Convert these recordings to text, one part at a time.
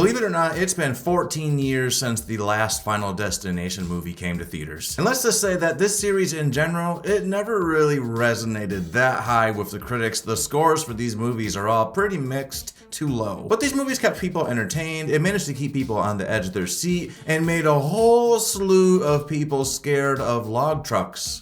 Believe it or not, it's been 14 years since the last Final Destination movie came to theaters. And let's just say that this series in general, it never really resonated that high with the critics. The scores for these movies are all pretty mixed to low. But these movies kept people entertained, it managed to keep people on the edge of their seat, and made a whole slew of people scared of log trucks.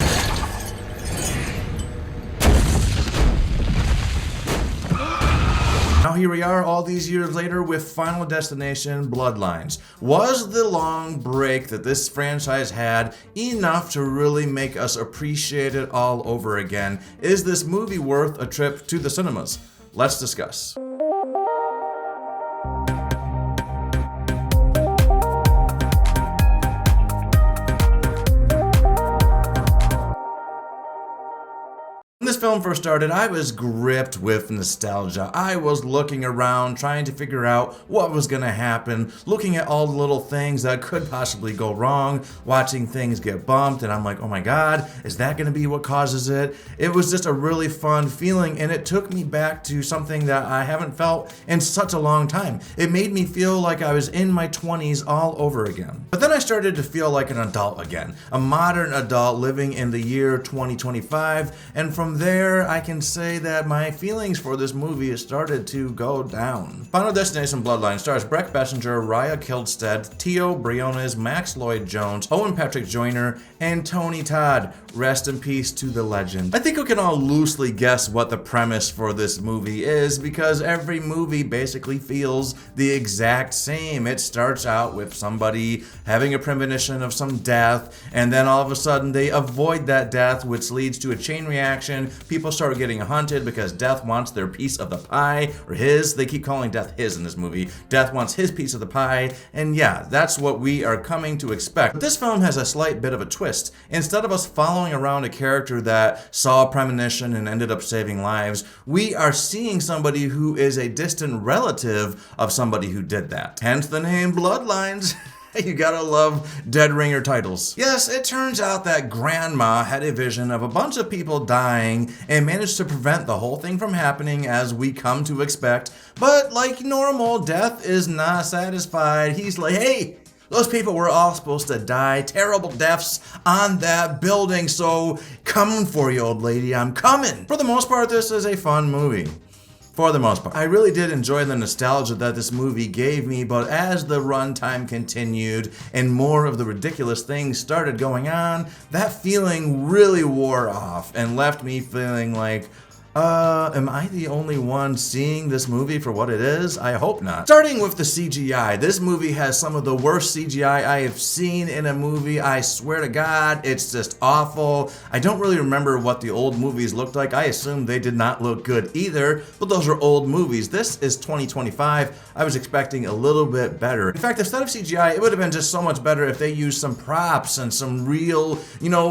Now here we are all these years later with Final Destination Bloodlines. Was the long break that this franchise had enough to really make us appreciate it all over again? Is this movie worth a trip to the cinemas? Let's discuss. When this film first started, I was gripped with nostalgia. I was looking around, trying to figure out what was gonna happen, looking at all the little things that could possibly go wrong, watching things get bumped, and I'm like, oh my god, is that gonna be what causes it? It was just a really fun feeling, and it took me back to something that I haven't felt in such a long time. It made me feel like I was in my 20s all over again. But then I started to feel like an adult again, a modern adult living in the year 2025, and from there, I can say that my feelings for this movie started to go down. Final Destination Bloodlines stars Brec Bassinger, Rya Kihlstedt, Teo Briones, Max Lloyd-Jones, Owen Joyner, and Todd. Rest in peace to the legend. I think we can all loosely guess what the premise for this movie is, because every movie basically feels the exact same. It starts out with somebody having a premonition of some death, and then all of a sudden they avoid that death, which leads to a chain reaction. People start getting hunted because Death wants their piece of the pie, or his. They keep calling Death his in this movie. Death wants his piece of the pie, and yeah, that's what we are coming to expect. But this film has a slight bit of a twist. Instead of us following around a character that saw a premonition and ended up saving lives, we are seeing somebody who is a distant relative of somebody who did that. Hence the name Bloodlines. You gotta love dead ringer titles. Yes, it turns out that Grandma had a vision of a bunch of people dying and managed to prevent the whole thing from happening, as we come to expect. But like normal, Death is not satisfied. He's like, hey, those people were all supposed to die terrible deaths on that building, so coming for you, old lady, I'm coming. For the most part, this is a fun movie. For the most part. I really did enjoy the nostalgia that this movie gave me, but as the runtime continued and more of the ridiculous things started going on, that feeling really wore off and left me feeling like, am I the only one seeing this movie for what it is? I hope not. Starting with the CGI, this movie has some of the worst CGI I have seen in a movie. I swear to God, it's just awful. I don't really remember what the old movies looked like. I assume they did not look good either, but those are old movies. This is 2025. I was expecting a little bit better. In fact, instead of CGI, it would have been just so much better if they used some props and some real,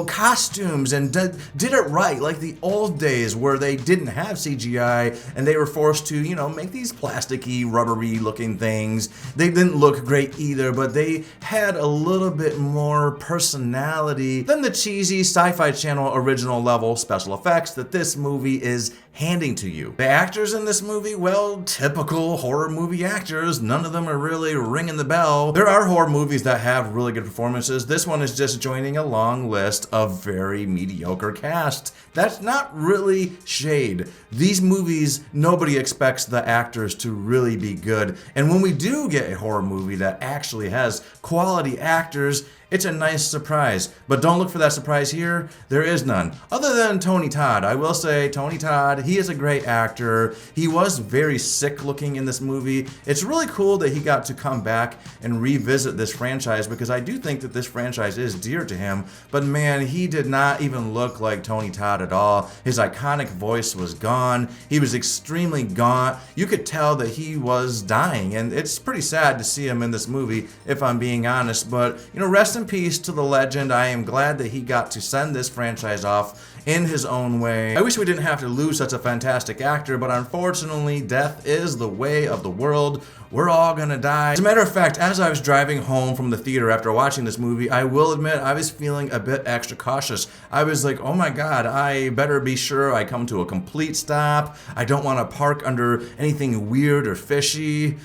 costumes and did it right, like the old days where they didn't have CGI and they were forced to, make these plasticky, rubbery looking things. They didn't look great either, but they had a little bit more personality than the cheesy Sci-Fi Channel original level special effects that this movie is handing to you. The actors in this movie, well, typical horror movie actors. None of them are really ringing the bell. There are horror movies that have really good performances. This one is just joining a long list of very mediocre cast. That's not really shade. These movies, nobody expects the actors to really be good. And when we do get a horror movie that actually has quality actors, it's a nice surprise. But don't look for that surprise here. There is none. Other than Todd. I will say, Todd, he is a great actor. He was very sick looking in this movie. It's really cool that he got to come back and revisit this franchise, because I do think that this franchise is dear to him. But man, he did not even look like Todd at all. His iconic voice was gone. He was extremely gaunt. You could tell that he was dying, and it's pretty sad to see him in this movie, if I'm being honest. But, rest in peace to the legend. I am glad that he got to send this franchise off in his own way. I wish we didn't have to lose such a fantastic actor, but unfortunately, death is the way of the world. We're all gonna die. As a matter of fact, as I was driving home from the theater after watching this movie, I will admit I was feeling a bit extra cautious. I was like, oh my God, I better be sure I come to a complete stop. I don't want to park under anything weird or fishy.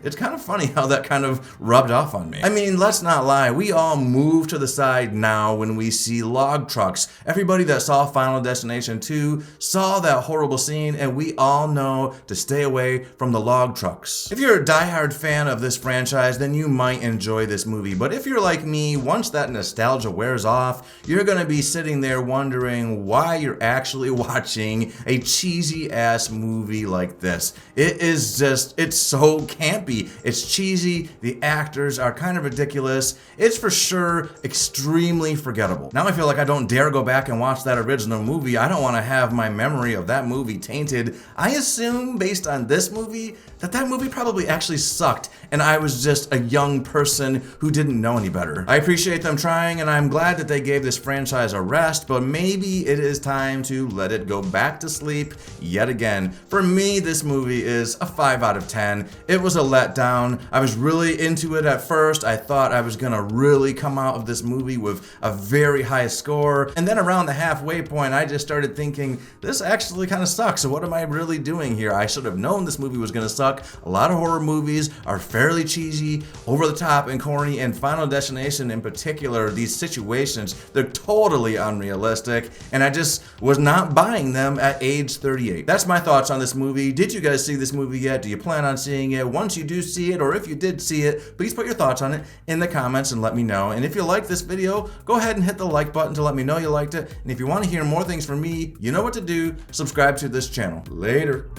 It's kind of funny how that kind of rubbed off on me. I mean, let's not lie, we all move to the side now when we see log trucks. Everybody that saw Final Destination 2 saw that horrible scene, and we all know to stay away from the log trucks. If you're a diehard fan of this franchise, then you might enjoy this movie, but if you're like me, once that nostalgia wears off, you're gonna be sitting there wondering why you're actually watching a cheesy ass movie like this. It is just, it's so campy, it's cheesy, the actors are kind of ridiculous, it's for sure extremely forgettable. Now I feel like I don't dare go back and watch that original movie. I don't want to have my memory of that movie tainted. I assume based on this movie that movie probably actually sucked and I was just a young person who didn't know any better. I appreciate them trying and I'm glad that they gave this franchise a rest, but maybe it is time to let it go back to sleep yet again. For me, this movie is a 5 out of 10. It was a letdown. I was really into it at first. I thought I was gonna really come out of this movie with a very high score, and then around the halfway point I just started thinking, this actually kind of sucks, so what am I really doing here? I should have known this movie was gonna suck. A lot of horror movies are fairly cheesy, over the top, and corny, and Final Destination in particular, these situations, they're totally unrealistic, and I just was not buying them at age 38. That's my thoughts on this movie. Did you guys see this movie yet? Do you plan on seeing it? Once you do see it, or if you did see it, please put your thoughts on it in the comments and let me know. And if you like this video, go ahead and hit the like button to let me know you liked it. And if you want to hear more things from me, you know what to do. Subscribe to this channel. Later.